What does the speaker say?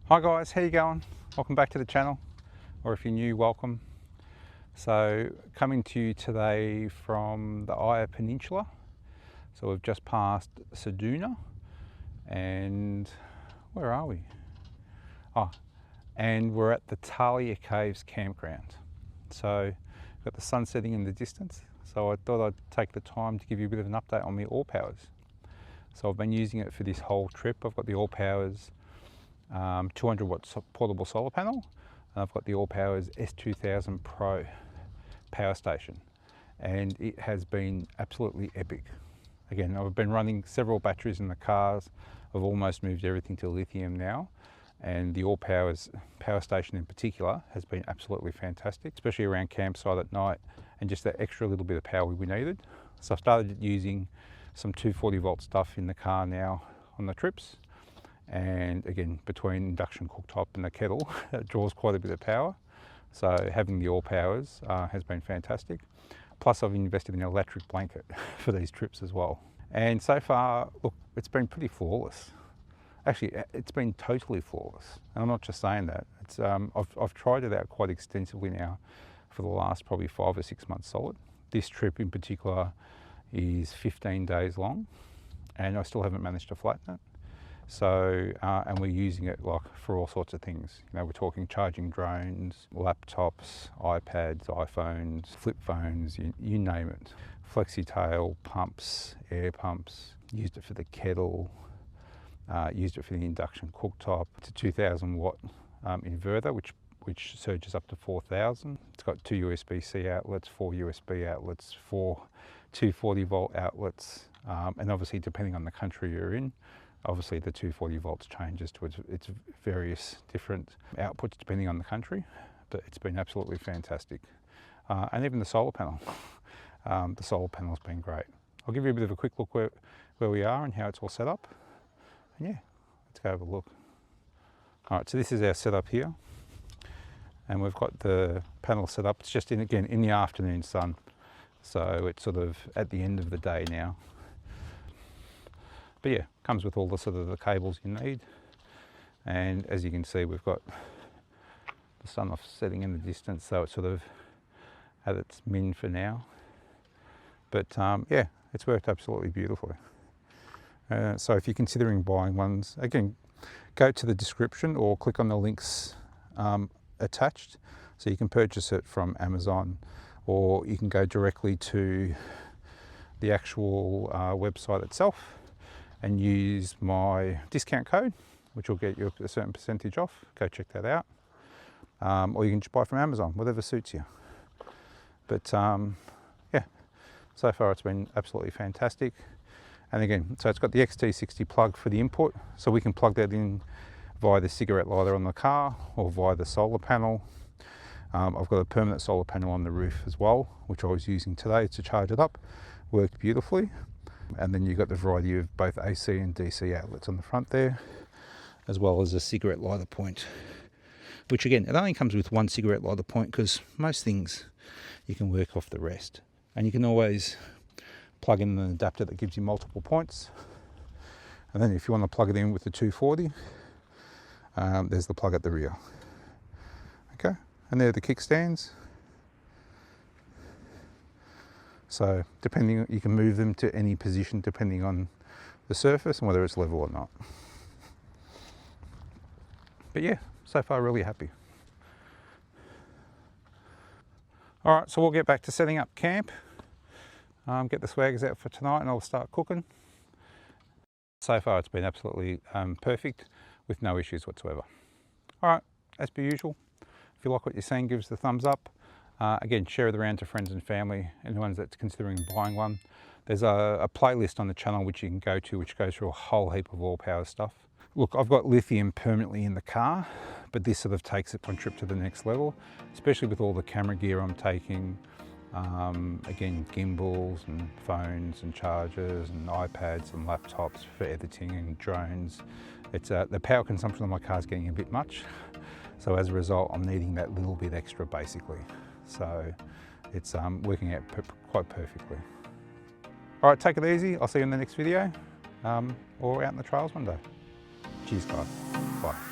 Hi guys, how you going? Welcome back to the channel, or if you're new, welcome. So coming to you today from the Eyre Peninsula. So we've just passed Seduna, and where are we? And we're at the Talia Caves campground. So we've got the sun setting in the distance, so I thought I'd take the time to give you a bit of an update on my AllPowers. So I've been using it for this whole trip. I've got the AllPowers 200 watt portable solar panel, and I've got the AllPowers S2000 Pro power station, and it has been absolutely epic. Again, I've been running several batteries in the cars. I've almost moved everything to lithium now, and the AllPowers power station in particular has been absolutely fantastic, especially around campsite at night and just that extra little bit of power we needed. So I've started using some 240 volt stuff in the car now on the trips. And again, between induction cooktop and the kettle, it draws quite a bit of power. So having the AllPowers has been fantastic. Plus I've invested in an electric blanket for these trips as well. And so far, look, it's been pretty flawless. Actually, it's been totally flawless. And I'm not just saying that. It's, I've tried it out quite extensively now for the last probably 5 or 6 months solid. This trip in particular is 15 days long, and I still haven't managed to flatten it. So, and we're using it like for all sorts of things. You know, we're talking charging drones, laptops, iPads, iPhones, flip phones, you name it. Flexi tail, pumps, air pumps, used it for the kettle, used it for the induction cooktop. It's a 2000 watt inverter, which surges up to 4000. It's got 2 USB-C outlets, 4 USB outlets, 4 240 volt outlets, and obviously depending on the country you're in, obviously the 240 volts changes to its various different outputs depending on the country, but it's been absolutely fantastic. And even the solar panel, the solar panel's been great. I'll give you a bit of a quick look where we are and how it's all set up. And yeah, let's go have a look. All right, so this is our setup here, and we've got the panel set up. It's just in the afternoon sun, so it's sort of at the end of the day now. But yeah, comes with all the sort of the cables you need, and as you can see, we've got the sun off setting in the distance, so it's sort of at its min for now. But yeah, it's worked absolutely beautifully. So if you're considering buying ones, again, go to the description or click on the links attached, so you can purchase it from Amazon, or you can go directly to the actual website itself and use my discount code, which will get you a certain percentage off. Go check that out. Or you can just buy from Amazon, whatever suits you. But yeah, so far it's been absolutely fantastic. And again, so it's got the XT60 plug for the input, so we can plug that in via the cigarette lighter on the car or via the solar panel. I've got a permanent solar panel on the roof as well, which I was using today to charge it up. Worked beautifully. And then you've got the variety of both AC and DC outlets on the front there, as well as a cigarette lighter point, which again, it only comes with one cigarette lighter point because most things you can work off the rest. And you can always plug in an adapter that gives you multiple points. And then if you want to plug it in with the 240, there's the plug at the rear. Okay, and there are the kickstands. So depending, you can move them to any position depending on the surface and whether it's level or not. But yeah, so far really happy. All right, so we'll get back to setting up camp, get the swaggers out for tonight, and I'll start cooking. So far it's been absolutely perfect with no issues whatsoever. All right, as per usual, if you like what you're seeing, give us the thumbs up. Again, share it around to friends and family, anyone that's considering buying one. There's a playlist on the channel which you can go to, which goes through a whole heap of AllPowers stuff. Look, I've got lithium permanently in the car, but this sort of takes it one trip to the next level, especially with all the camera gear I'm taking. Again, gimbals and phones and chargers and iPads and laptops for editing and drones. It's the power consumption of my car is getting a bit much, so as a result, I'm needing that little bit extra basically. So it's working out quite perfectly. All right, take it easy. I'll see you in the next video, or out in the trails one day. Cheers, guys. Bye.